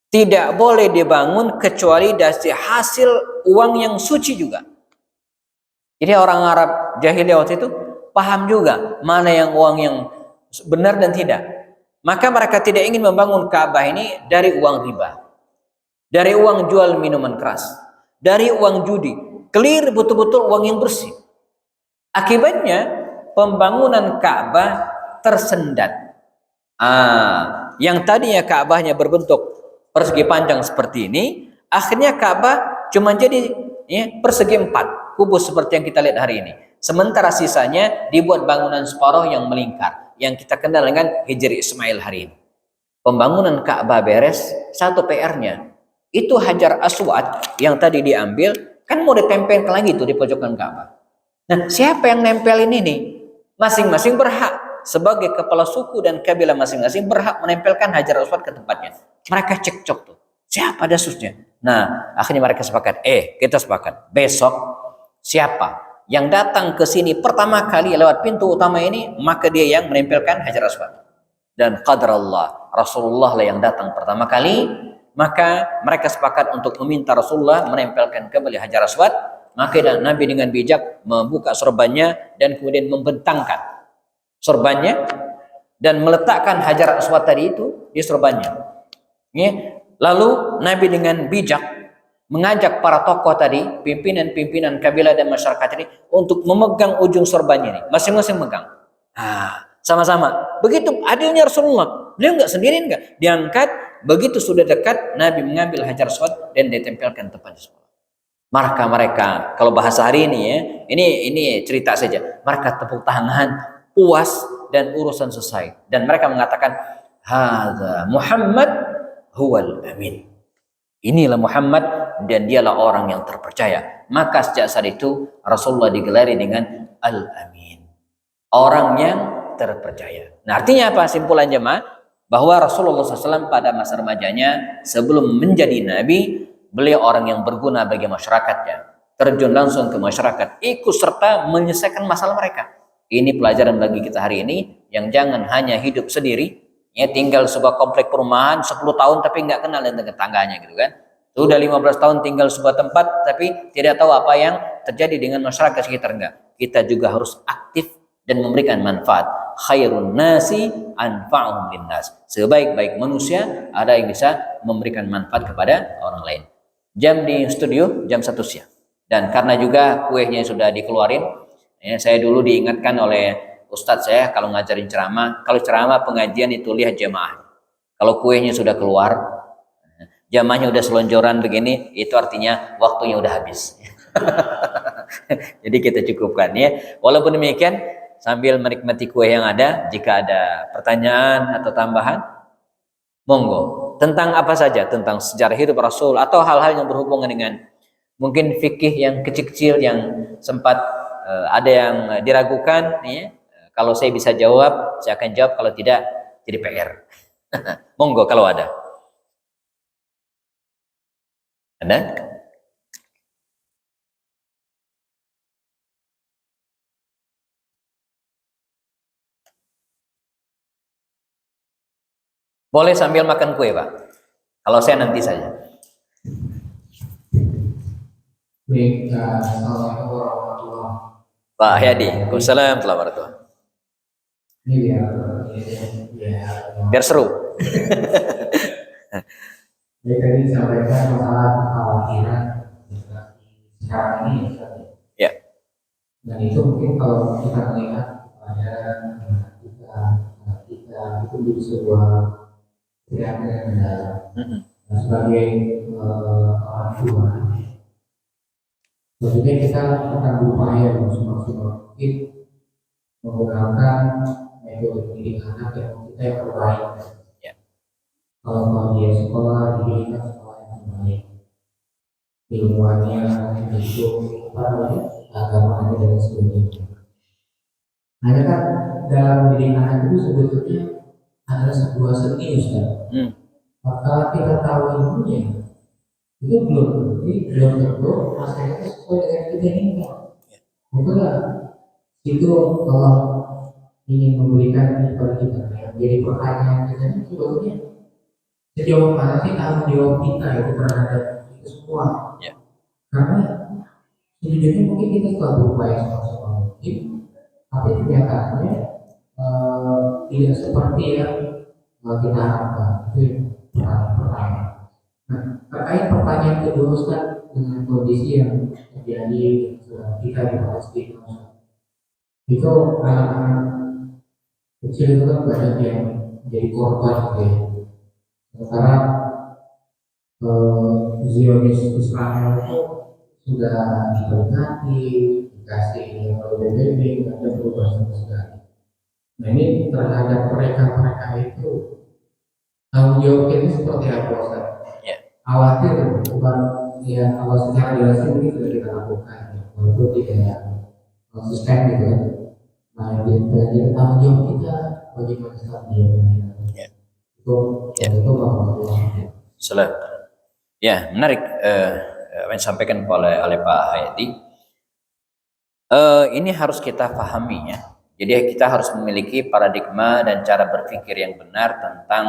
tidak boleh dibangun kecuali dari hasil uang yang suci juga. Jadi orang Arab jahiliyah waktu itu paham juga mana yang uang yang benar dan tidak. Maka mereka tidak ingin membangun Ka'bah ini dari uang riba, dari uang jual minuman keras, dari uang judi. Clear, betul-betul uang yang bersih. Akibatnya pembangunan Ka'bah tersendat. Yang tadinya Ka'bahnya berbentuk persegi panjang seperti ini, akhirnya Ka'bah cuma jadi persegi 4, kubus seperti yang kita lihat hari ini. Sementara sisanya dibuat bangunan separuh yang melingkar, yang kita kenal dengan Hijri Ismail hari ini. Pembangunan Ka'bah beres, satu PR-nya itu Hajar Aswad yang tadi diambil kan mau ditempelkan lagi tuh di pojokan Ka'bah. Nah, siapa yang nempelin ini? Masing-masing berhak sebagai kepala suku dan kabilah masing-masing berhak menempelkan Hajar Aswad ke tempatnya. Mereka cekcok tuh. Siapa dasusnya? Nah, akhirnya mereka sepakat. Kita sepakat. Besok siapa yang datang ke sini pertama kali lewat pintu utama ini, maka dia yang menempelkan Hajar Aswad. Dan qadar Allah, Rasulullah lah yang datang pertama kali, maka mereka sepakat untuk meminta Rasulullah menempelkan kembali Hajar Aswad. Maka Nabi dengan bijak membuka sorbannya dan kemudian membentangkan sorbannya dan meletakkan Hajar Aswad tadi itu di sorbannya. Lalu Nabi dengan bijak mengajak para tokoh tadi, pimpinan-pimpinan kabilah dan masyarakat ini untuk memegang ujung sorbannya ini, masing-masing megang. Sama-sama. Begitu adilnya Rasulullah. Beliau enggak sendirian, enggak. Diangkat, begitu sudah dekat, Nabi mengambil Hajar Aswad dan ditempelkan tepat di sebelah. Maka mereka, kalau bahasa hari ini ini cerita saja. Mereka tepuk tangan, puas dan urusan selesai. Dan mereka mengatakan, "Hadza Muhammad huwal amin." Inilah Muhammad dan dialah orang yang terpercaya. Maka sejak saat itu Rasulullah digelari dengan Al-Amin. Orang yang terpercaya. Nah, artinya apa simpulan jemaah? Bahwa Rasulullah SAW pada masa remajanya sebelum menjadi Nabi, beliau orang yang berguna bagi masyarakatnya, terjun langsung ke masyarakat, ikut serta menyelesaikan masalah mereka. Ini pelajaran bagi kita hari ini, yang jangan hanya hidup sendiri, tinggal sebuah komplek perumahan 10 tahun tapi nggak kenal dengan tetangganya gitu kan. Sudah 15 tahun tinggal sebuah tempat tapi tidak tahu apa yang terjadi dengan masyarakat sekitar. Enggak. Kita juga harus aktif dan memberikan manfaat. Khairun nasi anfa'uhum linnas. Sebaik-baik manusia ada yang bisa memberikan manfaat kepada orang lain. Jam di studio jam 1 siang. Dan karena juga kuenya sudah dikeluarin, saya dulu diingatkan oleh Ustadz saya kalau ngajarin ceramah, kalau ceramah pengajian itu lihat jamaah. Kalau kuenya sudah keluar, jamaahnya udah selonjoran begini, itu artinya waktunya udah habis. Jadi kita cukupkan ya. Walaupun demikian, sambil menikmati kue yang ada, jika ada pertanyaan atau tambahan, monggo. Tentang apa saja, tentang sejarah hidup Rasul atau hal-hal yang berhubungan dengan mungkin fikih yang kecil-kecil yang sempat ada yang diragukan, ya. Kalau saya bisa jawab, saya akan jawab. Kalau tidak, jadi PR. Monggo kalau ada. Ada? Boleh sambil makan kue, Pak. Kalau saya nanti saja. Baik, Assalamualaikum warahmatullahi wabarakatuh. Pak Hayadi, Waalaikumsalam warahmatullahi wabarakatuh. Ini Biar seru. Jadi tadi disampaikan masalah kekhawatiran sekarang ini Ya. Dan itu mungkin kalau kita melihat pada kita itu di sebuah keyakinan yang mendalam. Sebagai orang tua, tentunya kita akan berupaya semaksimal mungkin menggunakan metode pendidik anak yang terbaik. Ya. Kalau dia sekolah, diberikan sekolah yang terbaik, ilmuannya itu agamanya dan sebagainya. Hanya kan dalam mendidik anak itu sebetulnya adalah sebuah seni, Ustaz. Maka kita tahu ilmunya, itu belum tentu hasilnya sesuai dengan kita inginkan. Itulah itu kalau ingin memberikan kepada kita yang jadi pertanyaan kita itu sebetulnya sejauh mana sih tanggung jawab kita itu terhadap itu semua. Karena sejujurnya mungkin kita telah berupaya semaksimal mungkin, tapi kenyataannya tidak seperti yang kita harapkan. Itu pertanyaan. Nah, terkait pertanyaan kedua Ustaz dengan kondisi yang terjadi kita di Palestina, itu anak-anak kecil itu kan banyak yang jadi korban gitu ya. Sementara Zionis Israel itu sudah diperingati, dikasih BBB, nggak ada perubahan sama sekali. Nah ini terhadap mereka-mereka itu tanggung jawab ini seperti apa Ustaz? Ya. Khawatir bukan ya kalau secara jelas ini sudah kita lakukan ya, walaupun tidak konsisten gitu kan. Nah jadi tanggung jawab kita bagaimana Ustaz jawabnya? Ya. Itu bahwa Salam. Ya, menarik yang disampaikan oleh Pak Hayati. Ini harus kita pahami ya. Jadi kita harus memiliki paradigma dan cara berpikir yang benar tentang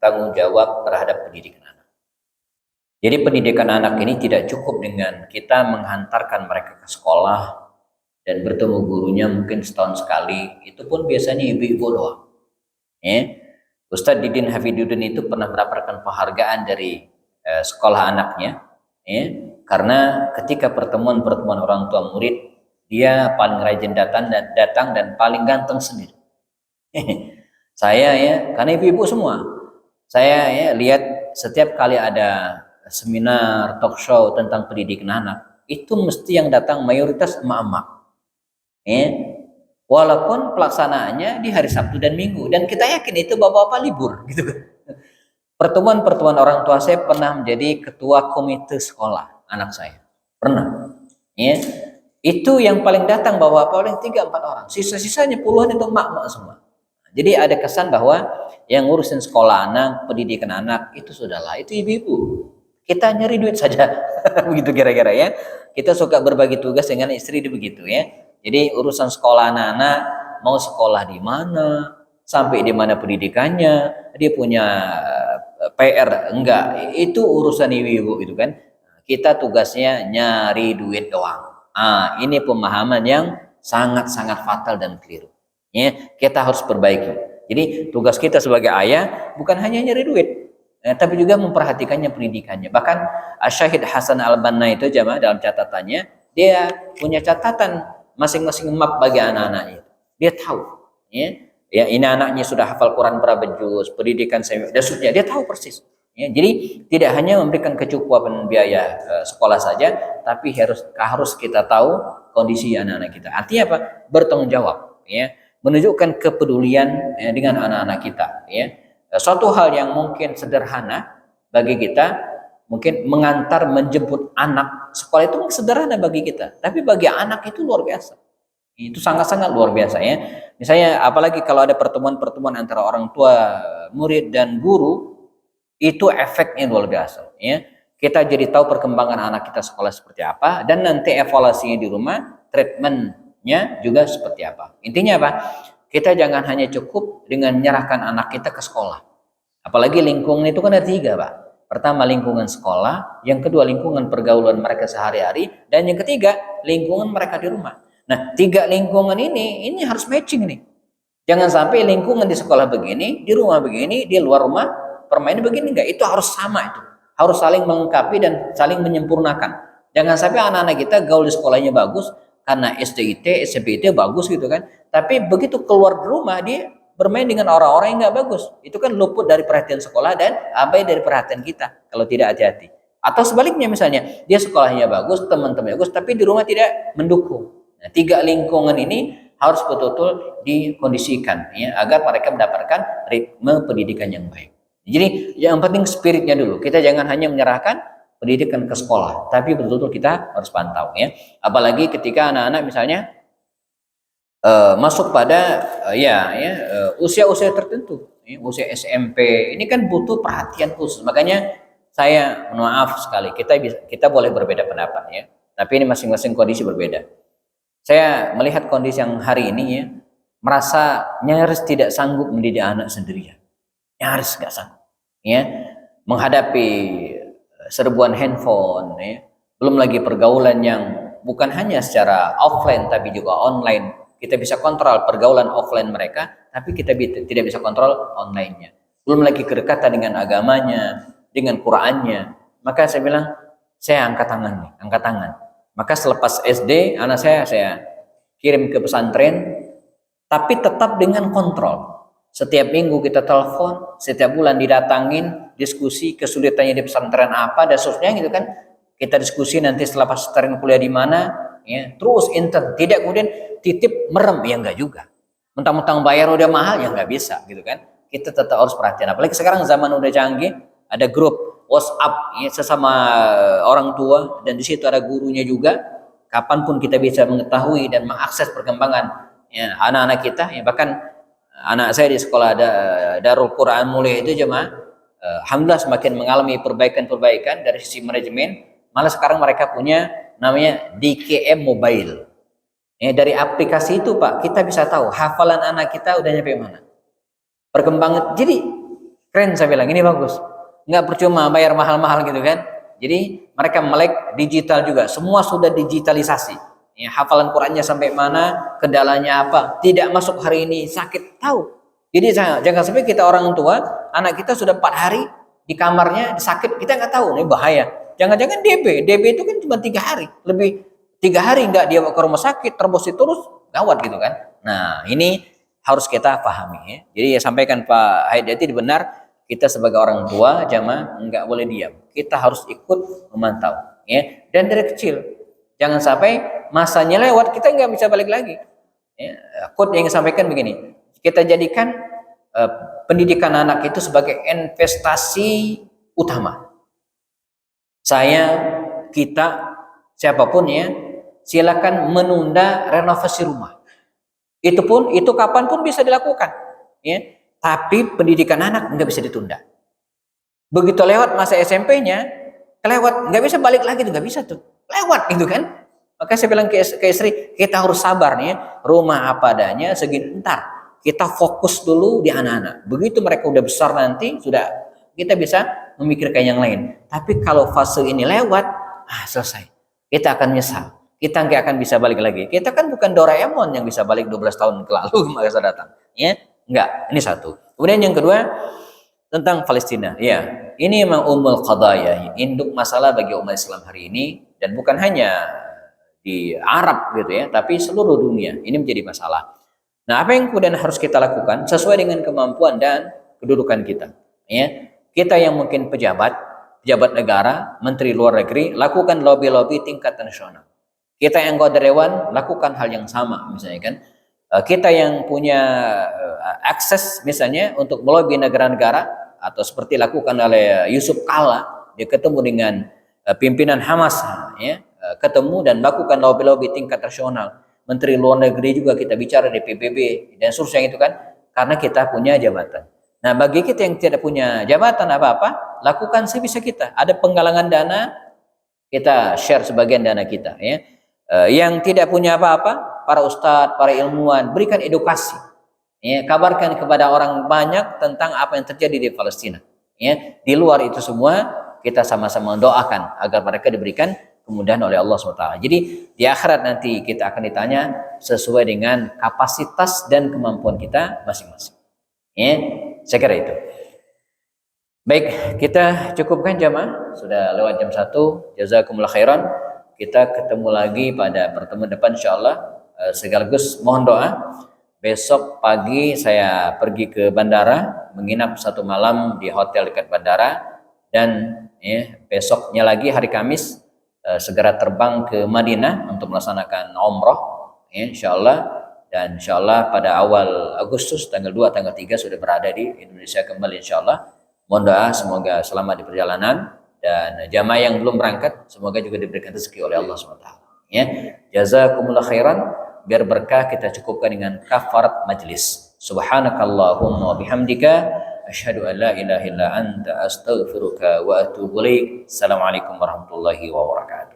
tanggung jawab terhadap pendidikan anak. Jadi pendidikan anak ini tidak cukup dengan kita menghantarkan mereka ke sekolah dan bertemu gurunya mungkin setahun sekali. Itu pun biasanya ibu-ibu doang. Ya. Ustadz Didin Hafiduddin itu pernah mendapatkan penghargaan dari sekolah anaknya, ya, karena ketika pertemuan orang tua murid dia paling rajin datang dan paling ganteng sendiri. Saya ya, karena ibu-ibu semua, saya ya lihat setiap kali ada seminar talk show tentang pendidikan anak, itu mesti yang datang mayoritas emak-emak, ya. Walaupun pelaksanaannya di hari Sabtu dan Minggu, dan kita yakin itu bapak-bapak libur, gitu kan. Pertemuan orang tua saya pernah menjadi ketua komite sekolah anak saya, pernah. Ya, itu yang paling datang bapak paling 3-4 orang, sisa-sisanya puluhan itu emak-emak semua. Jadi ada kesan bahwa yang ngurusin sekolah anak, pendidikan anak itu sudahlah, itu ibu-ibu. Kita nyari duit saja, begitu kira-kira ya. Kita suka berbagi tugas dengan istri begitu ya. Jadi urusan sekolah anak-anak, mau sekolah di mana, sampai di mana pendidikannya, dia punya PR enggak, itu urusan ibu-ibu gitu kan. Kita tugasnya nyari duit doang. Ini pemahaman yang sangat-sangat fatal dan keliru. Ya, kita harus perbaiki. Jadi tugas kita sebagai ayah bukan hanya nyari duit, tapi juga memperhatikannya pendidikannya. Bahkan Syahid Hasan Al-Banna itu jamaah dalam catatannya, dia punya catatan masing-masing map bagi anak-anaknya. Dia tahu, ya ini anaknya sudah hafal Quran berapa juz, pendidikan dasarnya dia tahu persis. Ya, jadi tidak hanya memberikan kecukupan biaya sekolah saja, tapi harus kita tahu kondisi anak-anak kita. Artinya apa? Bertanggung jawab, ya, menunjukkan kepedulian dengan anak-anak kita. Ya, suatu hal yang mungkin sederhana bagi kita, mungkin mengantar menjemput anak sekolah itu sederhana bagi kita, tapi bagi anak itu luar biasa. Itu sangat-sangat luar biasa ya. Misalnya apalagi kalau ada pertemuan-pertemuan antara orang tua, murid dan guru, itu efeknya luar biasa ya. Kita jadi tahu perkembangan anak kita sekolah seperti apa, dan nanti evaluasinya di rumah, treatmentnya juga seperti apa. Intinya apa? Kita jangan hanya cukup dengan menyerahkan anak kita ke sekolah. Apalagi lingkungan itu kan ada 3, Pak. Pertama lingkungan sekolah, yang kedua lingkungan pergaulan mereka sehari-hari, dan yang ketiga lingkungan mereka di rumah. Nah, 3 lingkungan ini harus matching nih. Jangan sampai lingkungan di sekolah begini, di rumah begini, di luar rumah permainan begini, enggak. Itu harus sama itu. Harus saling melengkapi dan saling menyempurnakan. Jangan sampai anak-anak kita gaul di sekolahnya bagus karena SDIT, SMPIT bagus gitu kan. Tapi begitu keluar di rumah dia bermain dengan orang-orang yang enggak bagus. Itu kan luput dari perhatian sekolah dan abai dari perhatian kita kalau tidak hati-hati. Atau sebaliknya misalnya, dia sekolahnya bagus, teman-temannya bagus, tapi di rumah tidak mendukung. Nah, 3 lingkungan ini harus betul-betul dikondisikan ya, agar mereka mendapatkan ritme pendidikan yang baik. Jadi yang penting spiritnya dulu. Kita jangan hanya menyerahkan pendidikan ke sekolah, tapi betul-betul kita harus pantau ya. Apalagi ketika anak-anak misalnya masuk pada usia-usia tertentu, ya, usia SMP, ini kan butuh perhatian khusus. Makanya saya maaf sekali, kita boleh berbeda pendapat ya, tapi ini masing-masing kondisi berbeda. Saya melihat kondisi yang hari ini ya, merasa nyaris tidak sanggup mendidik anak sendirian. Nyaris nggak sanggup. Ya, menghadapi serbuan handphone, ya. Belum lagi pergaulan yang bukan hanya secara offline tapi juga online. Kita bisa kontrol pergaulan offline mereka, tapi kita tidak bisa kontrol online-nya. Belum lagi kedekatan dengan agamanya, dengan Qur'annya. Maka saya bilang, saya angkat tangan nih, angkat tangan. Maka selepas SD, anak saya kirim ke pesantren, tapi tetap dengan kontrol. Setiap minggu kita telepon, setiap bulan didatangin, diskusi kesulitannya di pesantren apa dan seterusnya gitu kan. Kita diskusi nanti setelah pesantren kuliah di mana, ya. Terus intern, tidak kemudian titip merem, ya enggak juga. Mentang-mentang bayar udah mahal, ya enggak bisa gitu kan. Kita tetap harus perhatian. Apalagi sekarang zaman udah canggih, ada grup WhatsApp ya, sesama orang tua dan di situ ada gurunya juga. Kapanpun kita bisa mengetahui dan mengakses perkembangan ya, anak-anak kita, ya bahkan anak saya di sekolah ada Darul Quran Mulia itu jemaah, alhamdulillah semakin mengalami perbaikan-perbaikan dari sisi manajemen. Malah sekarang mereka punya namanya DKM Mobile. Ya, dari aplikasi itu Pak, kita bisa tahu hafalan anak kita udah nyampe mana. Perkembangan, jadi keren saya bilang, ini bagus. Nggak percuma bayar mahal-mahal gitu kan. Jadi mereka melek digital juga, semua sudah digitalisasi. Ya, hafalan Qurannya sampai mana, kendalanya apa, tidak masuk hari ini sakit tahu. Jadi jangan sampai kita orang tua, anak kita sudah 4 hari di kamarnya sakit, kita nggak tahu, ini bahaya. Jangan-jangan DB itu kan cuma 3 hari, lebih 3 hari nggak dia ke rumah sakit, terus gawat gitu kan. Nah ini harus kita pahami ya. Jadi ya sampaikan Pak Haidati benar, kita sebagai orang tua jamaah nggak boleh diam, kita harus ikut memantau ya. Dan dari kecil jangan sampai masanya lewat kita nggak bisa balik lagi ya. Quote yang sampaikan begini, kita jadikan pendidikan anak itu sebagai investasi utama. Saya, kita, siapapun ya, silakan menunda renovasi rumah. Itu kapanpun bisa dilakukan ya. Tapi pendidikan anak nggak bisa ditunda. Begitu lewat masa SMP-nya, kelewat, nggak bisa balik lagi, nggak bisa tuh, lewat gitu kan. Maka saya bilang ke istri, kita harus sabar nih, rumah apa adanya, segini, ntar kita fokus dulu di anak-anak. Begitu mereka udah besar nanti, sudah kita bisa memikirkan yang lain. Tapi kalau fase ini lewat, selesai. Kita akan menyesal. Kita nggak akan bisa balik lagi. Kita kan bukan Doraemon yang bisa balik 12 tahun ke lalu masa datang. Ya, enggak. Ini satu. Kemudian yang kedua tentang Palestina. Ya, ini memang umul qadaya, induk masalah bagi umat Islam hari ini, dan bukan hanya di Arab gitu ya, tapi seluruh dunia ini menjadi masalah. Nah, apa yang kemudian harus kita lakukan sesuai dengan kemampuan dan kedudukan kita? Ya, kita yang mungkin pejabat negara, menteri luar negeri, lakukan lobby-lobby tingkat nasional. Kita yang anggota dewan lakukan hal yang sama, misalnya kan. Kita yang punya akses misalnya untuk melobi negara-negara, atau seperti lakukan oleh Yusuf Kala, dia ketemu dengan pimpinan Hamas, ya, ketemu dan lakukan lobby-lobby tingkat nasional. Menteri luar negeri juga kita bicara di PBB dan seterusnya itu kan, karena kita punya jabatan. Nah, bagi kita yang tidak punya jabatan apa-apa, lakukan sebisa kita. Ada penggalangan dana, kita share sebagian dana kita ya. Yang tidak punya apa-apa, para ustadz, para ilmuwan, berikan edukasi. Ya, kabarkan kepada orang banyak tentang apa yang terjadi di Palestina. Ya, di luar itu semua kita sama-sama mendoakan agar mereka diberikan kemudahan oleh Allah SWT. Jadi di akhirat nanti kita akan ditanya sesuai dengan kapasitas dan kemampuan kita masing-masing. Ya, saya kira itu. Baik, kita cukupkan jamaah. Sudah lewat jam 1. Jazakumullah khairan. Kita ketemu lagi pada pertemuan depan insyaallah. Sekaligus mohon doa. Besok pagi saya pergi ke bandara, menginap 1 malam di hotel dekat bandara, dan ya, besoknya lagi hari Kamis segera terbang ke Madinah untuk melaksanakan umroh ya, insyaallah. Dan insyaallah pada awal Agustus tanggal 2 tanggal 3 sudah berada di Indonesia kembali insyaallah. Mohon doa semoga selamat di perjalanan, dan jamaah yang belum berangkat semoga juga diberikan rezeki oleh Allah SWT ya. Jazakumullah khairan. Biar berkah kita cukupkan dengan kafarat majlis. Subhanakallahumma wa bihamdika asyhadu an la ilaha illa anta astaghfiruka wa atubu ilaik. Assalamualaikum warahmatullahi wabarakatuh.